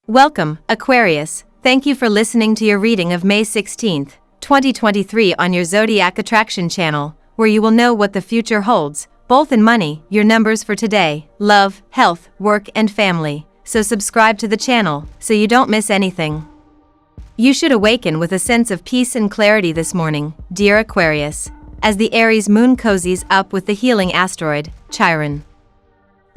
Welcome, Aquarius. Thank you for listening to your reading of May 16, 2023 on your Zodiac Attraction channel, where you will know what the future holds, both in money, your numbers for today, love, health, work and family. So subscribe to the channel, so you don't miss anything. You should awaken with a sense of peace and clarity this morning, dear Aquarius, as the Aries moon cozies up with the healing asteroid, Chiron.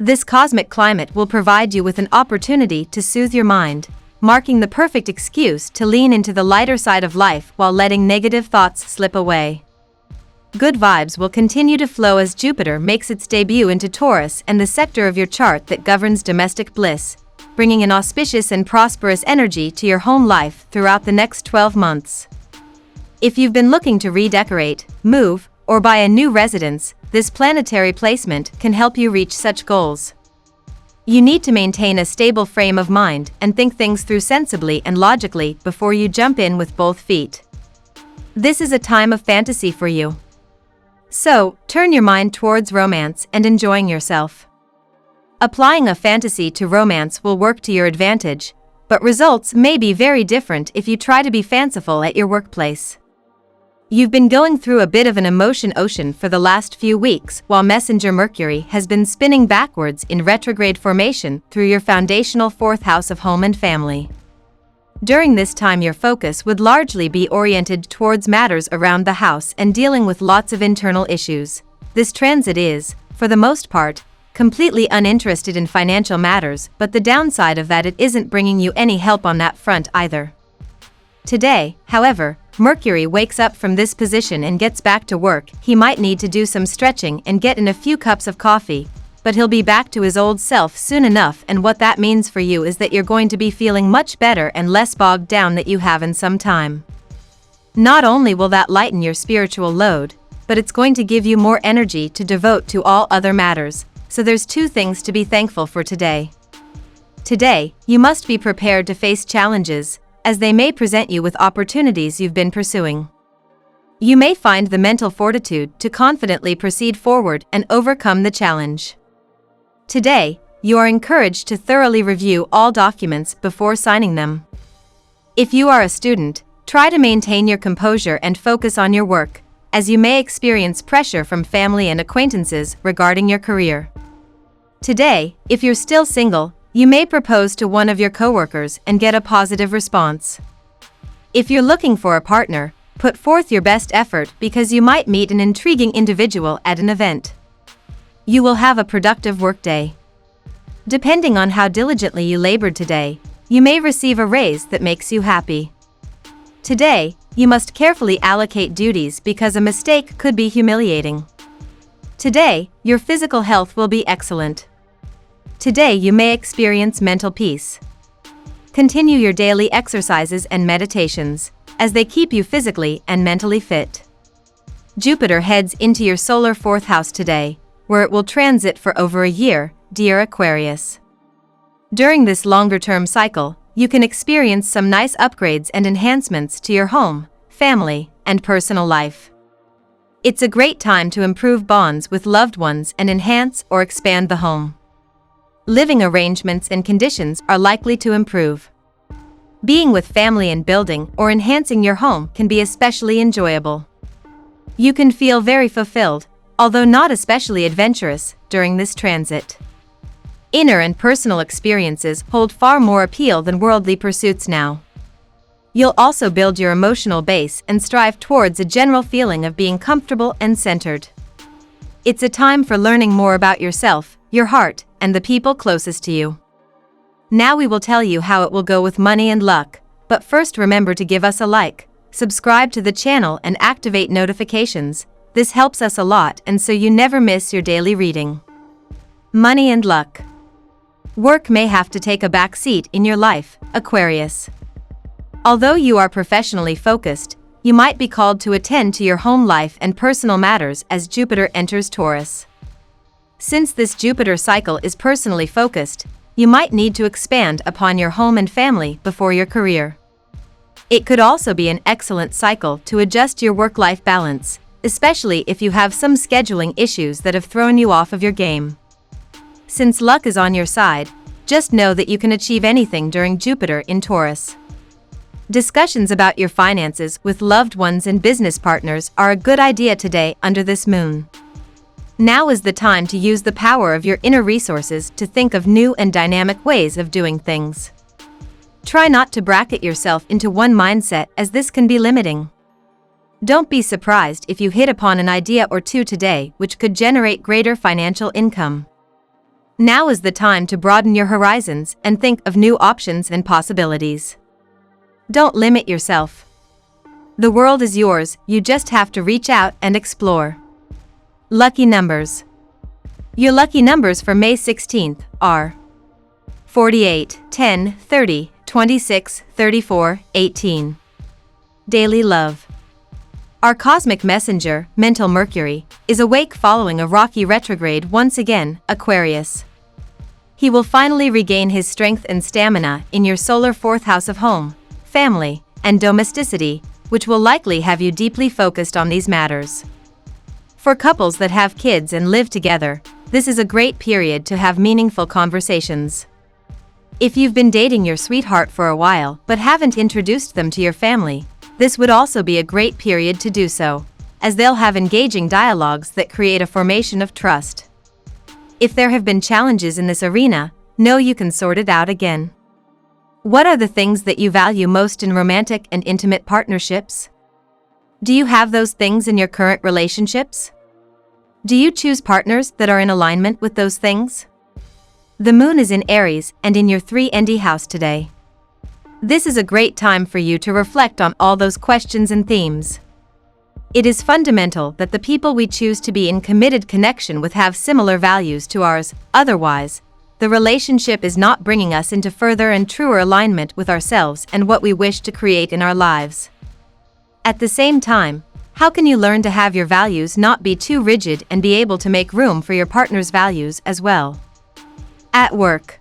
This cosmic climate will provide you with an opportunity to soothe your mind, marking the perfect excuse to lean into the lighter side of life while letting negative thoughts slip away. Good vibes will continue to flow as Jupiter makes its debut into Taurus and the sector of your chart that governs domestic bliss, bringing an auspicious and prosperous energy to your home life throughout the next 12 months. If you've been looking to redecorate, move, or buy a new residence, this planetary placement can help you reach such goals. You need to maintain a stable frame of mind and think things through sensibly and logically before you jump in with both feet. This is a time of fantasy for you. So, turn your mind towards romance and enjoying yourself. Applying a fantasy to romance will work to your advantage, but results may be very different if you try to be fanciful at your workplace. You've been going through a bit of an emotion ocean for the last few weeks while Messenger Mercury has been spinning backwards in retrograde formation through your foundational fourth house of home and family. During this time your focus would largely be oriented towards matters around the house and dealing with lots of internal issues. This transit is, for the most part, completely uninterested in financial matters, but the downside of that it isn't bringing you any help on that front either. Today, however, Mercury wakes up from this position and gets back to work. He might need to do some stretching and get in a few cups of coffee, but he'll be back to his old self soon enough, and what that means for you is that you're going to be feeling much better and less bogged down than you have in some time. Not only will that lighten your spiritual load, but it's going to give you more energy to devote to all other matters, so there's two things to be thankful for today. Today, you must be prepared to face challenges, as they may present you with opportunities you've been pursuing. You may find the mental fortitude to confidently proceed forward and overcome the challenge. Today, you are encouraged to thoroughly review all documents before signing them. If you are a student, try to maintain your composure and focus on your work, as you may experience pressure from family and acquaintances regarding your career. Today, if you're still single, you may propose to one of your coworkers and get a positive response. If you're looking for a partner, put forth your best effort because you might meet an intriguing individual at an event. You will have a productive workday. Depending on how diligently you labored today, you may receive a raise that makes you happy. Today, you must carefully allocate duties because a mistake could be humiliating. Today, your physical health will be excellent. Today you may experience mental peace. Continue your daily exercises and meditations, as they keep you physically and mentally fit. Jupiter heads into your solar fourth house today, where it will transit for over a year, dear Aquarius. During this longer-term cycle, you can experience some nice upgrades and enhancements to your home, family, and personal life. It's a great time to improve bonds with loved ones and enhance or expand the home. Living arrangements and conditions are likely to improve. Being with family and building or enhancing your home can be especially enjoyable. You can feel very fulfilled, although not especially adventurous, during this transit. Inner and personal experiences hold far more appeal than worldly pursuits now. You'll also build your emotional base and strive towards a general feeling of being comfortable and centered. It's a time for learning more about yourself, your heart, and the people closest to you. Now we will tell you how it will go with money and luck, but first remember to give us a like, subscribe to the channel and activate notifications. This helps us a lot and so you never miss your daily reading. Money and luck. Work may have to take a back seat in your life, Aquarius. Although you are professionally focused, you might be called to attend to your home life and personal matters as Jupiter enters Taurus. Since this Jupiter cycle is personally focused, you might need to expand upon your home and family before your career. It could also be an excellent cycle to adjust your work-life balance, especially if you have some scheduling issues that have thrown you off of your game. Since luck is on your side, Just know that you can achieve anything during Jupiter in Taurus. Discussions about your finances with loved ones and business partners are a good idea today under this moon. Now is the time to use the power of your inner resources to think of new and dynamic ways of doing things. Try not to bracket yourself into one mindset, as this can be limiting. Don't be surprised if you hit upon an idea or two today which could generate greater financial income. Now is the time to broaden your horizons and think of new options and possibilities. Don't limit yourself. The world is yours, you just have to reach out and explore. Lucky numbers. Your lucky numbers for May 16th are 48, 10, 30, 26, 34, 18. Daily love. Our cosmic messenger, mental Mercury, is awake following a rocky retrograde once again, Aquarius. He will finally regain his strength and stamina in your solar fourth house of home, family, and domesticity, which will likely have you deeply focused on these matters. For couples that have kids and live together, this is a great period to have meaningful conversations. If you've been dating your sweetheart for a while but haven't introduced them to your family, this would also be a great period to do so, as they'll have engaging dialogues that create a formation of trust. If there have been challenges in this arena, know you can sort it out again. What are the things that you value most in romantic and intimate partnerships? Do you have those things in your current relationships? Do you choose partners that are in alignment with those things? The moon is in Aries and in your 3nd house today. This is a great time for you to reflect on all those questions and themes. It is fundamental that the people we choose to be in committed connection with have similar values to ours, otherwise, the relationship is not bringing us into further and truer alignment with ourselves and what we wish to create in our lives. At the same time, how can you learn to have your values not be too rigid and be able to make room for your partner's values as well? At work.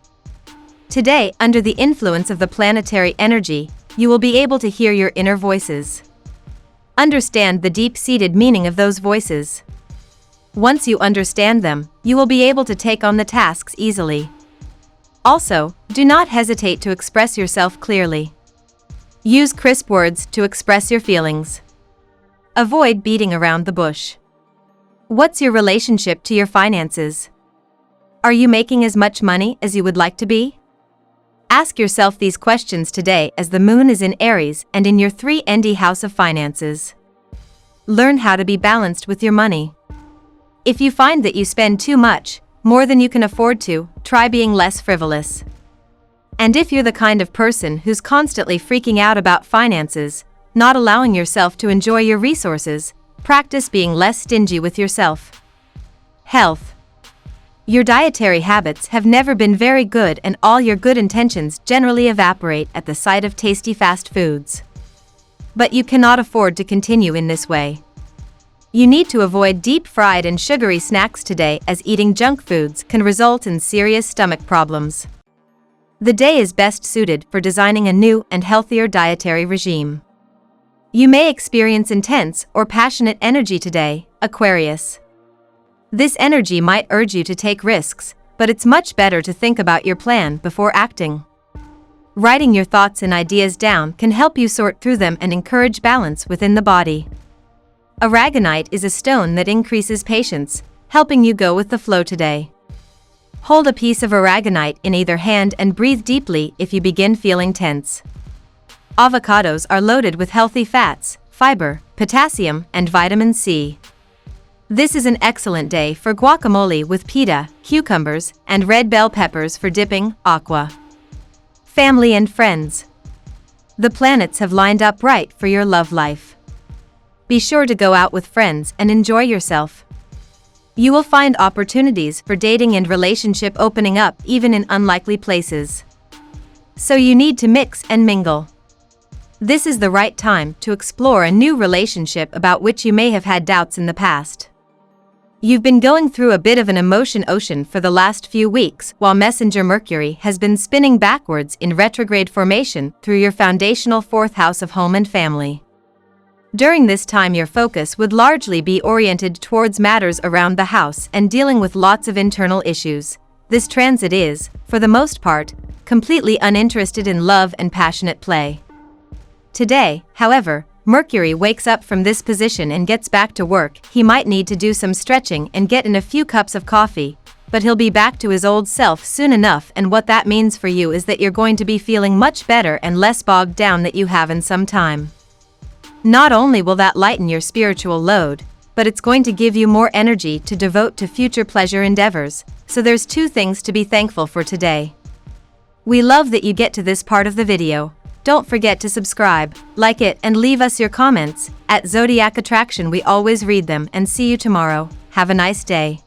Today, under the influence of the planetary energy, you will be able to hear your inner voices. Understand the deep-seated meaning of those voices. Once you understand them, you will be able to take on the tasks easily. Also, do not hesitate to express yourself clearly. Use crisp words to express your feelings. Avoid beating around the bush. What's your relationship to your finances? Are you making as much money as you would like to be? Ask yourself these questions today as the moon is in Aries and in your 3nd house of finances. Learn how to be balanced with your money. If you find that you spend too much, more than you can afford to, try being less frivolous. And if you're the kind of person who's constantly freaking out about finances, not allowing yourself to enjoy your resources, practice being less stingy with yourself. Health. Your dietary habits have never been very good, and all your good intentions generally evaporate at the sight of tasty fast foods. But you cannot afford to continue in this way. You need to avoid deep-fried and sugary snacks today, as eating junk foods can result in serious stomach problems. The day is best suited for designing a new and healthier dietary regime. You may experience intense or passionate energy today, Aquarius. This energy might urge you to take risks, but it's much better to think about your plan before acting. Writing your thoughts and ideas down can help you sort through them and encourage balance within the body. Aragonite is a stone that increases patience, helping you go with the flow today. Hold a piece of aragonite in either hand and breathe deeply if you begin feeling tense. Avocados are loaded with healthy fats, fiber, potassium, and vitamin C. This is an excellent day for guacamole with pita, cucumbers, and red bell peppers for dipping. Aqua. Family and friends. The planets have lined up right for your love life. Be sure to go out with friends and enjoy yourself. You will find opportunities for dating and relationship opening up even in unlikely places. So you need to mix and mingle. This is the right time to explore a new relationship about which you may have had doubts in the past. You've been going through a bit of an emotion ocean for the last few weeks, while Messenger Mercury has been spinning backwards in retrograde formation through your foundational 4th house of home and family. During this time, your focus would largely be oriented towards matters around the house and dealing with lots of internal issues, This transit is, for the most part, completely uninterested in love and passionate play. Today, however, Mercury wakes up from this position and gets back to work. He might need to do some stretching and get in a few cups of coffee, but he'll be back to his old self soon enough, and what that means for you is that you're going to be feeling much better and less bogged down than you have in some time. Not only will that lighten your spiritual load, but it's going to give you more energy to devote to future pleasure endeavors, so there's two things to be thankful for today. We love that you get to this part of the video. Don't forget to subscribe, like it, and leave us your comments. At Zodiac Attraction we always read them, and see you tomorrow. Have a nice day.